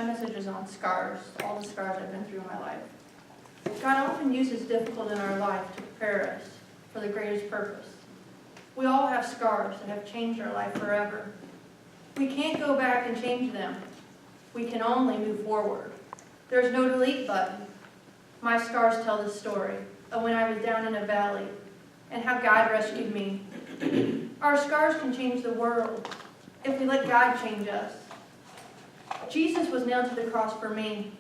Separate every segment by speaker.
Speaker 1: My message is on scars, all the scars I've been through in my life. God often uses difficult in our life to prepare us for the greatest purpose. We all have scars that have changed our life forever. We can't go back and change them. We can only move forward. There's no delete button. My scars tell the story of when I was down in a valley and how God rescued me. Our scars can change the world if we let God change us. Jesus was nailed to the cross for me.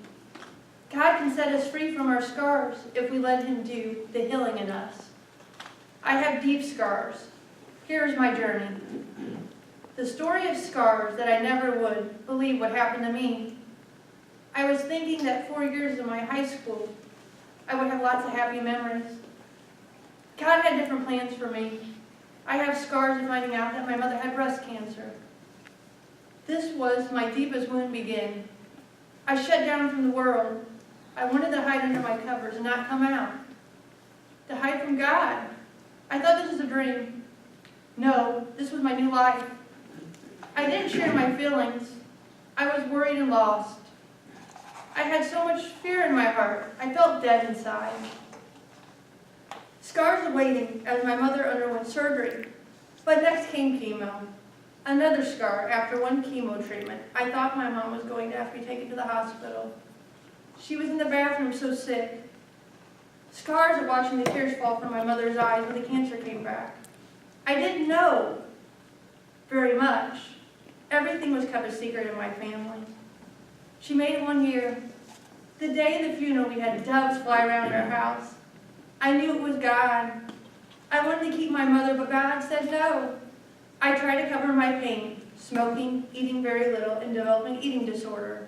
Speaker 1: God can set us free from our scars if we let Him do the healing in us. I have deep scars. Here's my journey. The story of scars that I never would believe would happen to me. I was thinking that 4 years of my high school, I would have lots of happy memories. God had different plans for me. I have scars of finding out that my mother had breast cancer. This was my deepest wound begin. I shut down from the world. I wanted to hide under my covers and not come out. To hide from God. I thought this was a dream. No, this was my new life. I didn't share my feelings. I was worried and lost. I had so much fear in my heart. I felt dead inside. Scars awaiting as my mother underwent surgery. But next came chemo. Another scar after one chemo treatment. I thought my mom was going to have to be taken to the hospital. She was in the bathroom so sick. Scars of watching the tears fall from my mother's eyes when the cancer came back. I didn't know very much. Everything was kept a secret in my family. She made it 1 year. The day of the funeral, we had doves fly around our house. I knew it was God. I wanted to keep my mother, but God said no. I tried to cover my pain, smoking, eating very little, and developing eating disorder.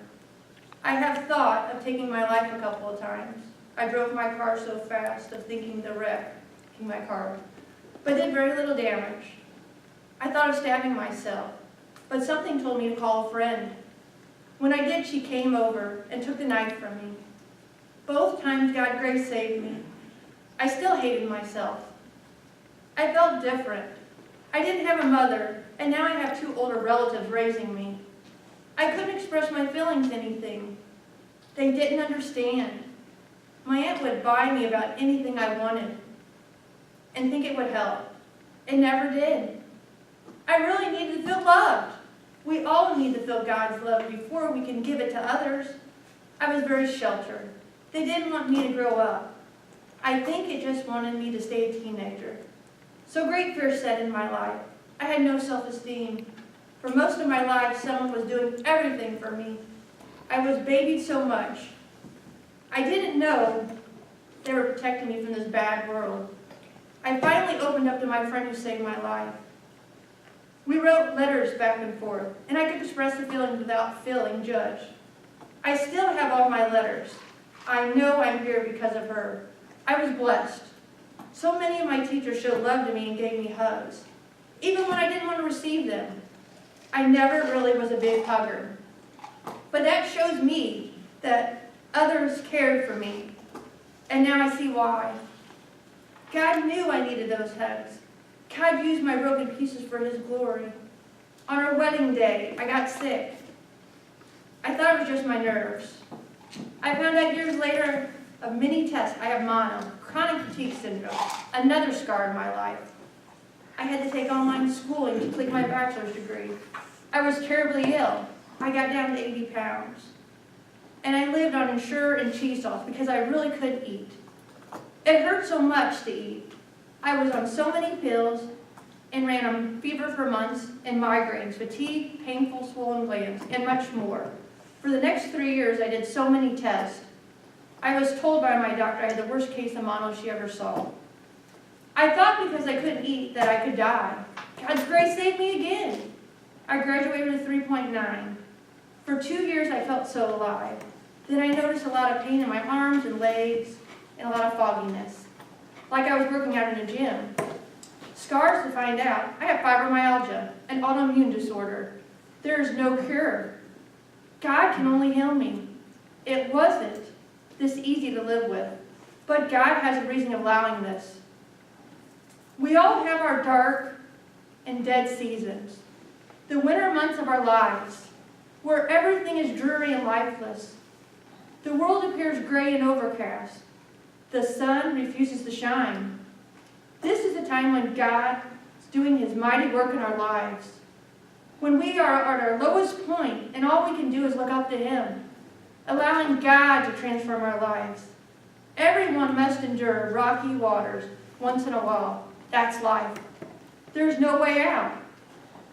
Speaker 1: I have thought of taking my life a couple of times. I drove my car so fast of thinking the wreck in my car, but did very little damage. I thought of stabbing myself, but something told me to call a friend. When I did, she came over and took the knife from me. Both times God's grace saved me. I still hated myself. I felt different. I didn't have a mother, and now I have 2 older relatives raising me. I couldn't express my feelings anything. They didn't understand. My aunt would buy me about anything I wanted and think it would help. It never did. I really needed to feel loved. We all need to feel God's love before we can give it to others. I was very sheltered. They didn't want me to grow up. I think it just wanted me to stay a teenager. So great fear set in my life. I had no self-esteem. For most of my life, someone was doing everything for me. I was babied so much. I didn't know they were protecting me from this bad world. I finally opened up to my friend who saved my life. We wrote letters back and forth, and I could express the feelings without feeling judged. I still have all my letters. I know I'm here because of her. I was blessed. So many of my teachers showed love to me and gave me hugs, even when I didn't want to receive them. I never really was a big hugger. But that shows me that others cared for me, and now I see why. God knew I needed those hugs. God used my broken pieces for His glory. On our wedding day, I got sick. I thought it was just my nerves. I found out years later of many tests I have mono, chronic fatigue syndrome, another scar in my life. I had to take online schooling to complete my bachelor's degree. I was terribly ill. I got down to 80 pounds. And I lived on Ensure and cheese sauce because I really couldn't eat. It hurt so much to eat. I was on so many pills and ran on fever for months and migraines, fatigue, painful swollen glands, and much more. For the next 3 years, I did so many tests. I was told by my doctor I had the worst case of mono she ever saw. I thought because I couldn't eat that I could die. God's grace saved me again. I graduated with a 3.9. For 2 years, I felt so alive. Then I noticed a lot of pain in my arms and legs and a lot of fogginess, like I was working out in a gym. Scars to find out. I have fibromyalgia, an autoimmune disorder. There is no cure. God can only heal me. It wasn't this easy to live with, but God has a reason of allowing this. We all have our dark and dead seasons, the winter months of our lives. where everything is dreary and lifeless. The world appears gray and overcast. The sun refuses to shine. This is a time when God is doing his mighty work in our lives. When we are at our lowest point and all we can do is look up to him, allowing God to transform our lives. Everyone must endure rocky waters once in a while. That's life. There's no way out.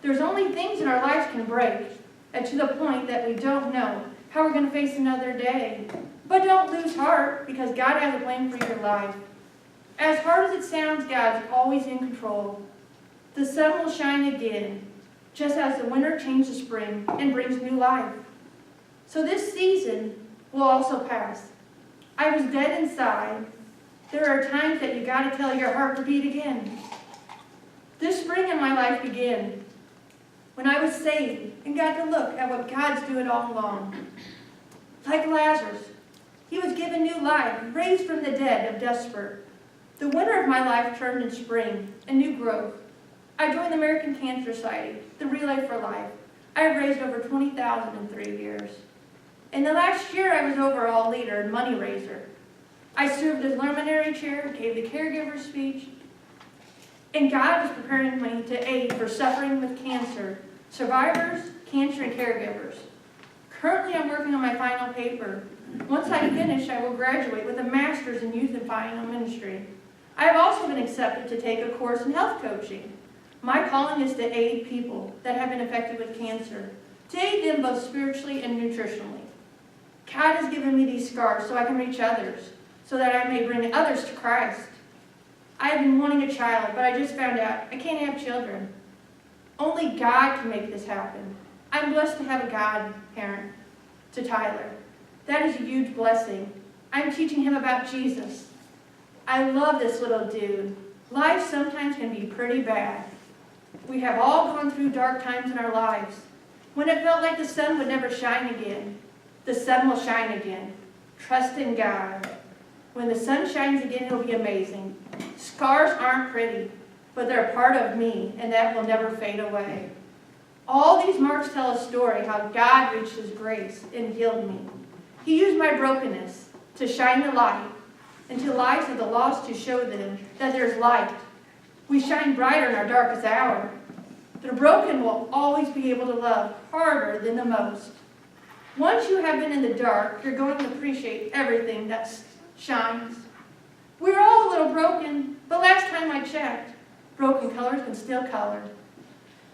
Speaker 1: There's only things in our lives can break, and to the point that we don't know how we're going to face another day. But don't lose heart, because God has a plan for your life. As hard as it sounds, God's always in control. The sun will shine again, just as the winter changes to spring and brings new life. So this season will also pass. I was dead inside. There are times that you got to tell your heart to beat again. This spring in my life began when I was saved and got to look at what God's doing all along. Like Lazarus, he was given new life, raised from the dead of desperate. The winter of my life turned in spring and new growth. I joined the American Cancer Society, the Relay for Life. I have raised over $20,000 in 3 years. In the last year, I was overall leader and money raiser. I served as luminary chair, gave the caregiver speech, and God was preparing me to aid for suffering with cancer, survivors, cancer, and caregivers. Currently, I'm working on my final paper. Once I finish, I will graduate with a master's in youth and final ministry. I have also been accepted to take a course in health coaching. My calling is to aid people that have been affected with cancer, to aid them both spiritually and nutritionally. God has given me these scars so I can reach others, so that I may bring others to Christ. I have been wanting a child, but I just found out I can't have children. Only God can make this happen. I'm blessed to have a godparent to Tyler. That is a huge blessing. I'm teaching him about Jesus. I love this little dude. Life sometimes can be pretty bad. We have all gone through dark times in our lives, when it felt like the sun would never shine again. The sun will shine again. Trust in God. When the sun shines again, it'll be amazing. Scars aren't pretty, but they're part of me, and that will never fade away. All these marks tell a story how God reached his grace and healed me. He used my brokenness to shine the light into lives of the lost, to show them that there's light. We shine brighter in our darkest hour. The broken will always be able to love harder than the most. Once you have been in the dark, you're going to appreciate everything that shines. We're all a little broken, but last time I checked, broken colors can still color.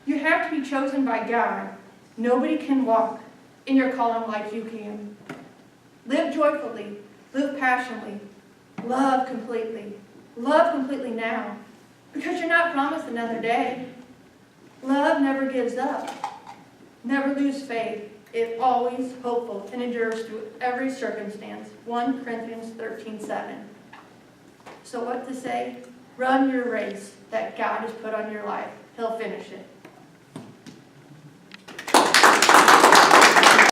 Speaker 1: You have to be chosen by God. Nobody can walk in your calling like you can. Live joyfully, live passionately, love completely now, because you're not promised another day. Love never gives up. Never lose faith. It's always hopeful and endures through every circumstance. 1 Corinthians 13:7. So what to say? Run your race that God has put on your life. He'll finish it.